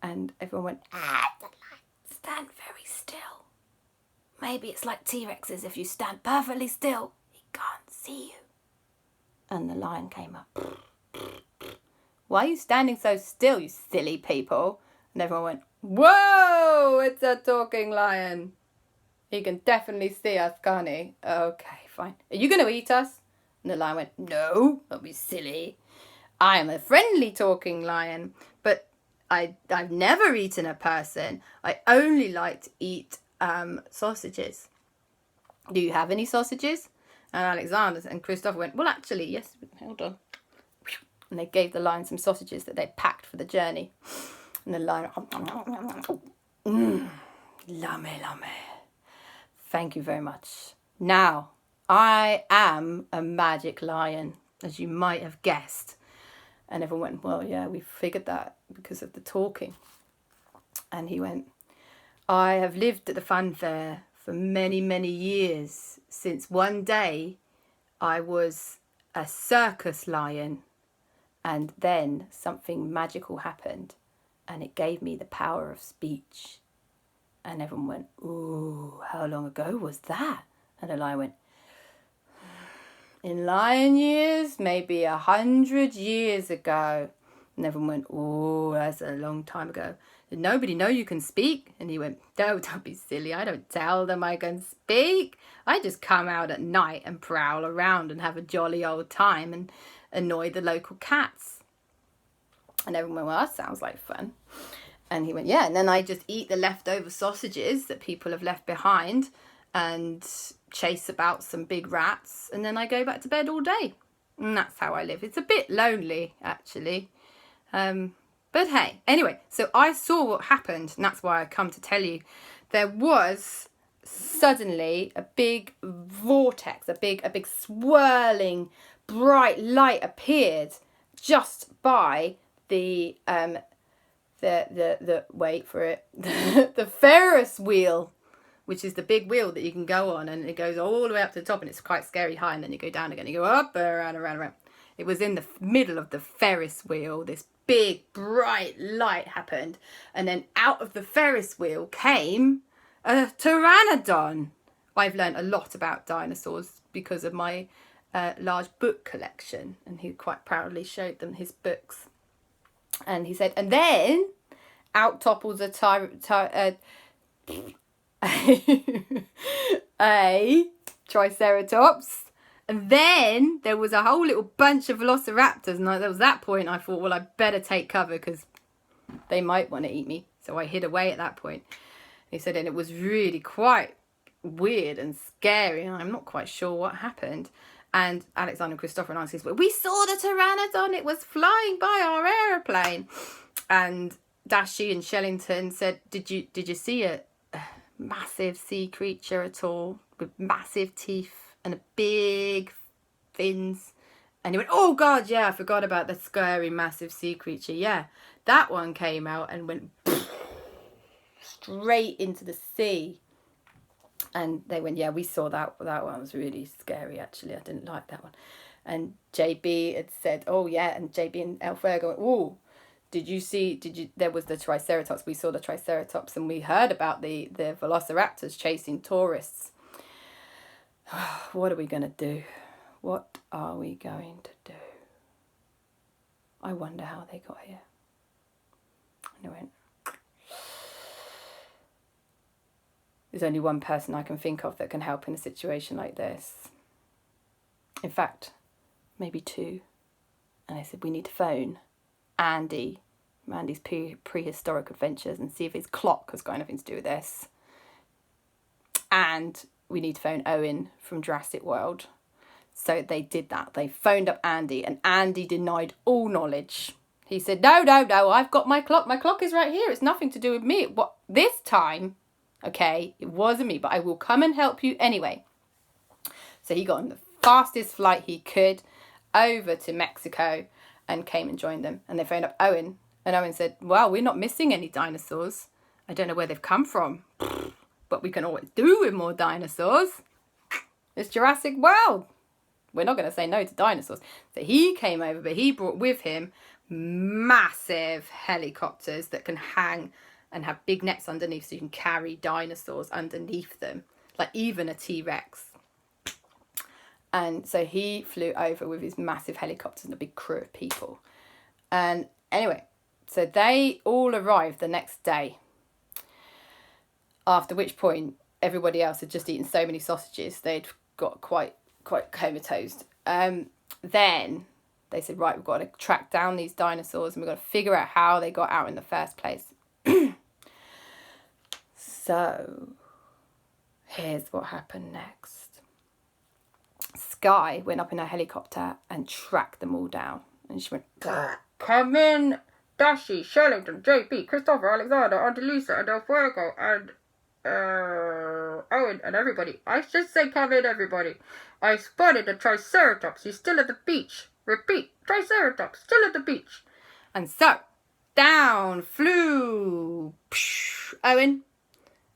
And everyone went, the lion, stand very still. Maybe it's like T-Rexes. If you stand perfectly still, he can't see you. And the lion came up. Why are you standing so still, you silly people? And everyone went, whoa, it's a talking lion. He can definitely see us, can't he? Okay, fine. Are you going to eat us? And the lion went, no, don't be silly. I am a friendly talking lion, but I've never eaten a person. I only like to eat sausages. Do you have any sausages? And Alexander and Christopher went, well, actually, yes, hold on. And they gave the lion some sausages that they'd packed for the journey. And the lion, lummy. Thank you very much. Now, I am a magic lion, as you might have guessed. And everyone went, well, yeah, we figured that because of the talking. And he went, I have lived at the fun fair for many, many years, since one day I was a circus lion. And then something magical happened and it gave me the power of speech. And everyone went, ooh, how long ago was that? And the lion went, in lion years, maybe 100 years ago. And everyone went, oh, that's a long time ago. Did nobody know you can speak? And he went, no, don't be silly. I don't tell them I can speak. I just come out at night and prowl around and have a jolly old time and annoy the local cats. And everyone went, well, that sounds like fun. And he went, yeah. And then I just eat the leftover sausages that people have left behind and chase about some big rats. And then I go back to bed all day. And that's how I live. It's a bit lonely, actually. But hey, anyway, so I saw what happened. And that's why I come to tell you. There was suddenly a big vortex, a big swirling bright light appeared just by the wait for it, the Ferris wheel, which is the big wheel that you can go on, and it goes all the way up to the top, and it's quite scary high, and then you go down again, you go up, around. It was in the middle of the Ferris wheel. This big bright light happened, and then out of the Ferris wheel came a pteranodon. I've learned a lot about dinosaurs because of my large book collection, and he quite proudly showed them his books. And he said, and then out topples a triceratops, and then there was a whole little bunch of velociraptors. And there was that point I thought, well, I better take cover because they might want to eat me. So I hid away at that point. He said, and it was really quite weird and scary, and I'm not quite sure what happened. And Alexander and Christopher and I said, we saw the pteranodon. It was flying by our aeroplane. And Dashi and Shellington said, did you see a massive sea creature at all with massive teeth and a big fins? And he went, oh God, yeah, I forgot about the scary massive sea creature. Yeah, that one came out and went straight into the sea. And they went, yeah, we saw that one was really scary, actually. I didn't like that one. And JB had said, oh, yeah. And JB and Elfergo went, oh, there was the Triceratops. We saw the Triceratops, and we heard about the Velociraptors chasing tourists. What are we going to do? What are we going to do? I wonder how they got here. And I went, there's only one person I can think of that can help in a situation like this. In fact, maybe two. And I said, we need to phone Andy's prehistoric adventures and see if his clock has got anything to do with this. And we need to phone Owen from Jurassic World. So they did that. They phoned up Andy, and Andy denied all knowledge. He said, no, I've got my clock. My clock is right here. It's nothing to do with me. What this time... Okay, it wasn't me, but I will come and help you anyway. So he got on the fastest flight he could over to Mexico and came and joined them. And they phoned up Owen. And Owen said, well, we're not missing any dinosaurs. I don't know where they've come from. But we can always do with more dinosaurs. It's Jurassic World. We're not going to say no to dinosaurs. So he came over, but he brought with him massive helicopters that can hang and have big nets underneath so you can carry dinosaurs underneath them, like even a T-Rex. And so he flew over with his massive helicopters and a big crew of people. And anyway, so they all arrived the next day. After which point, everybody else had just eaten so many sausages, they'd got quite comatose. Then they said, right, we've got to track down these dinosaurs and we've got to figure out how they got out in the first place. So, here's what happened next. Sky went up in her helicopter and tracked them all down. And she went, come in, Dashi, Shellington, JP, Christopher, Alexander, Auntie Lisa, and El Fuego, and Owen, and everybody. I should say come in, everybody. I spotted a Triceratops. He's still at the beach. Repeat, Triceratops, still at the beach. And so, down flew Owen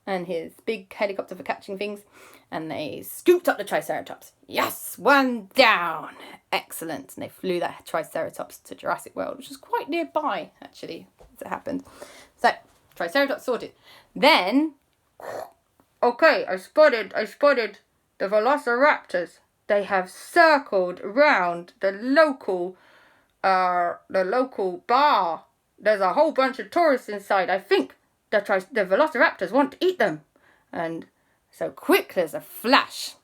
and his big helicopter for catching things, and they scooped up the Triceratops. Yes, one down. Excellent. And they flew that Triceratops to Jurassic World, which was quite nearby, actually, as it happened. So, Triceratops sorted. Then, okay, I spotted the Velociraptors. They have circled round the local bar. There's a whole bunch of tourists inside. I think the Velociraptors want to eat them. And so quick as a flash,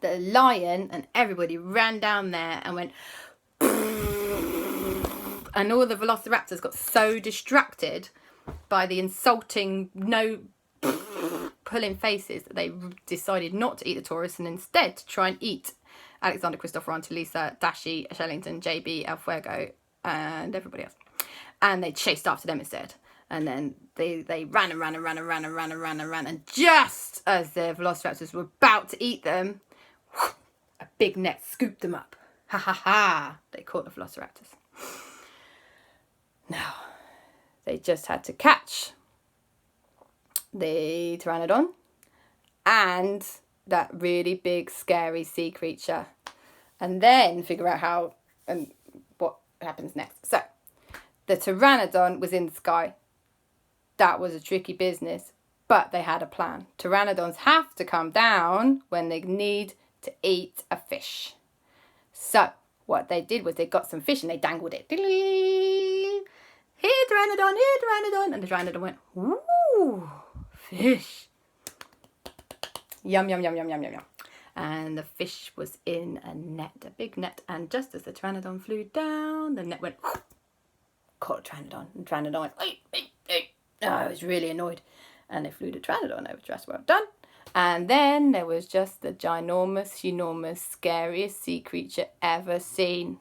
the lion and everybody ran down there and went, and all the Velociraptors got so distracted by the insulting pulling faces that they decided not to eat the tourists and instead to try and eat Alexander, Christopher, Auntie Lisa, Dashi, Shellington, JB, El Fuego, and everybody else. And they chased after them instead. And then they ran, and just as the Velociraptors were about to eat them, a big net scooped them up. Ha ha ha! They caught the Velociraptors. Now, they just had to catch the Pteranodon and that really big, scary sea creature, and then figure out how and what happens next. So, the Pteranodon was in the sky. That was a tricky business, but they had a plan. Pteranodons have to come down when they need to eat a fish. So, what they did was they got some fish and they dangled it. Here, Pteranodon, and the Pteranodon went, ooh, fish. Yum, yum, yum, yum, yum, yum, yum. And the fish was in a net, a big net, and just as the Pteranodon flew down, the net went, caught Pteranodon, and Pteranodon went, hey. Oh, I was really annoyed. And they flew the Pteranodon over Jurassic World. Done. And then there was just the ginormous, enormous, scariest sea creature ever seen.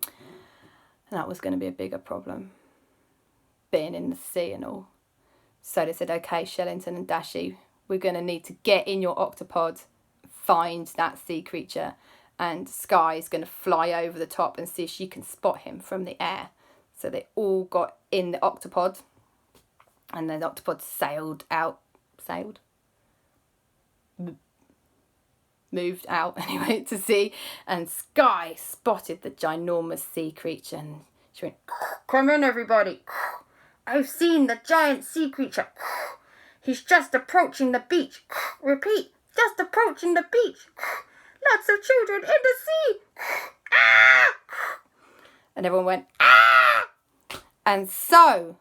And that was going to be a bigger problem, being in the sea and all. So they said, okay, Shellington and Dashi, we're going to need to get in your octopod, find that sea creature, and Sky's going to fly over the top and see if she can spot him from the air. So they all got in the octopod, and then the octopod moved out anyway to sea, and Sky spotted the ginormous sea creature, and she went, come in, everybody. I've seen the giant sea creature. He's just approaching the beach. Repeat, just approaching the beach. Lots of children in the sea. And everyone went, ah! And so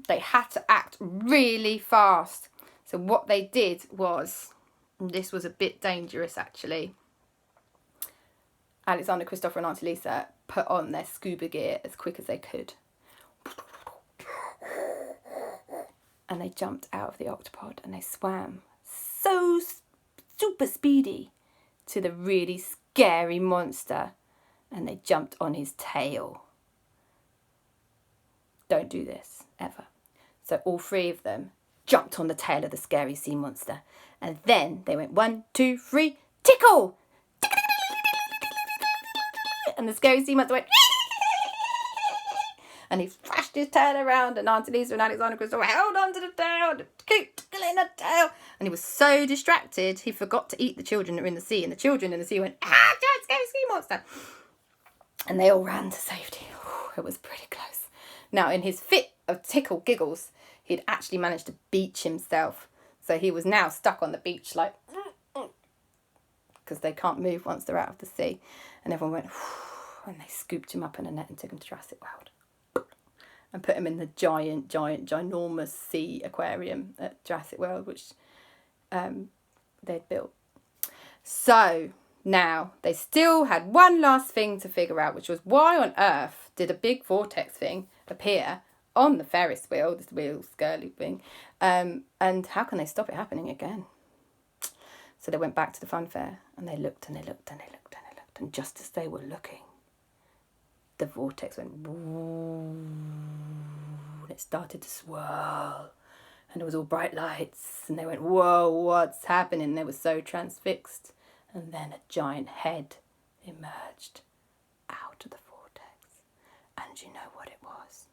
they had to act really fast. So what they did was, and this was a bit dangerous actually, Alexander, Christopher and Auntie Lisa put on their scuba gear as quick as they could. And they jumped out of the octopod and they swam so super speedy to the really scary monster, and they jumped on his tail. Don't do this, ever. So all three of them jumped on the tail of the scary sea monster, and then they went 1, 2, 3, tickle! And the scary sea monster went, and he thrashed his tail around, and Auntie Lisa and Alexander Christopher held onto the tail, and keep tickling the tail. And he was so distracted, he forgot to eat the children that were in the sea, and the children in the sea went, giant scary sea monster. And they all ran to safety. it was pretty close. Now, in his fit of tickle giggles, he'd actually managed to beach himself. So he was now stuck on the beach like, because they can't move once they're out of the sea. And everyone went, and they scooped him up in a net and took him to Jurassic World. And put him in the ginormous sea aquarium at Jurassic World, which they'd built. So now they still had one last thing to figure out, which was why on earth did a big vortex thing appear on the Ferris wheel, this wheel skirly thing, and how can they stop it happening again? So they went back to the fun fair and they looked and they looked and they looked and they looked, and just as they were looking, the vortex went and it started to swirl, and it was all bright lights, and they went, whoa, what's happening? And they were so transfixed, and then a giant head emerged out of the vortex, and you know what it was?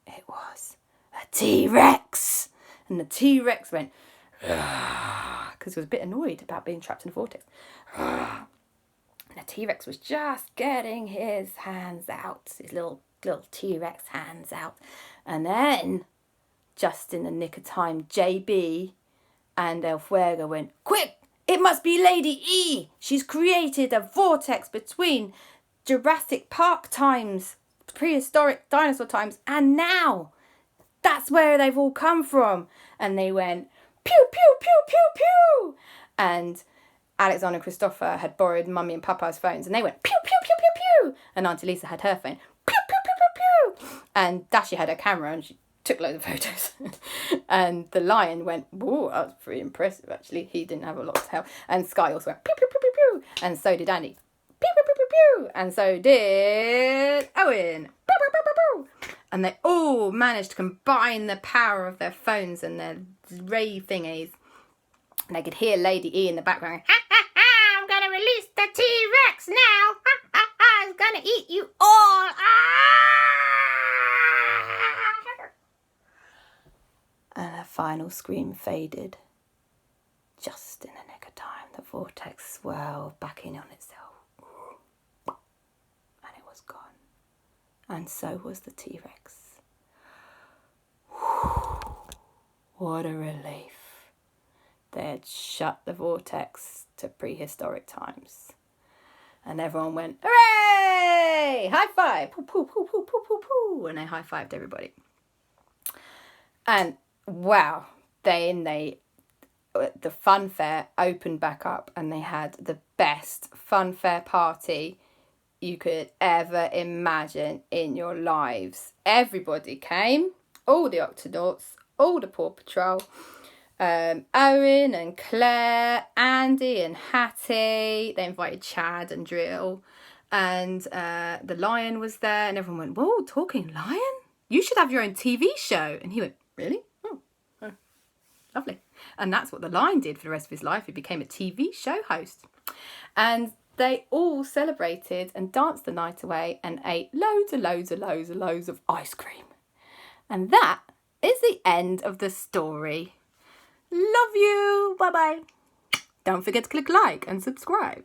It was a T-Rex, and the T-Rex went because he was a bit annoyed about being trapped in a vortex. And the T-Rex was just getting his hands out, his little T-Rex hands out. And then, just in the nick of time, JB and El Fuego went, quick, it must be Lady E. She's created a vortex between Jurassic Park times, prehistoric dinosaur times, and now. That's where they've all come from. And they went, pew, pew, pew, pew, pew. And Alexander and Christopher had borrowed Mummy and Papa's phones, and they went pew, pew, pew, pew, pew. And Auntie Lisa had her phone, pew, pew, pew, pew, pew. And Dashie had her camera, and she took loads of photos. And the lion went, whoa, that was pretty impressive, actually. He didn't have a lot to help. And Sky also went pew, pew, pew, pew, pew. And so did Andy. Pew, pew, pew, pew, pew. And so did Owen. Pew, pew, pew, pew, pew. And they all managed to combine the power of their phones and their ray thingies. And they could hear Lady E in the background. Ha, ha, ha, I'm going to release the T-Rex now. Ha, ha, ha, it's going to eat you all. And her final scream faded. Just in the nick of time, the vortex swirled back in on itself. And it was gone. And so was the T-Rex. What a relief. They had shut the vortex to prehistoric times. And everyone went, hooray! High five! Poo, poo, poo, poo, poo, poo, poo. And they high-fived everybody. And wow, the fun fair opened back up, and they had the best fun fair party you could ever imagine in your lives. Everybody came, all the Octonauts, all the Paw Patrol, Owen and Claire, Andy and Hattie. They invited Chad and Drill, and the lion was there, and everyone went, whoa, talking lion? You should have your own TV show. And he went, really? Oh, lovely. And that's what the lion did for the rest of his life. He became a TV show host. And they all celebrated and danced the night away and ate loads of ice cream. And that is the end of the story. Love you. Bye-bye. Don't forget to click like and subscribe.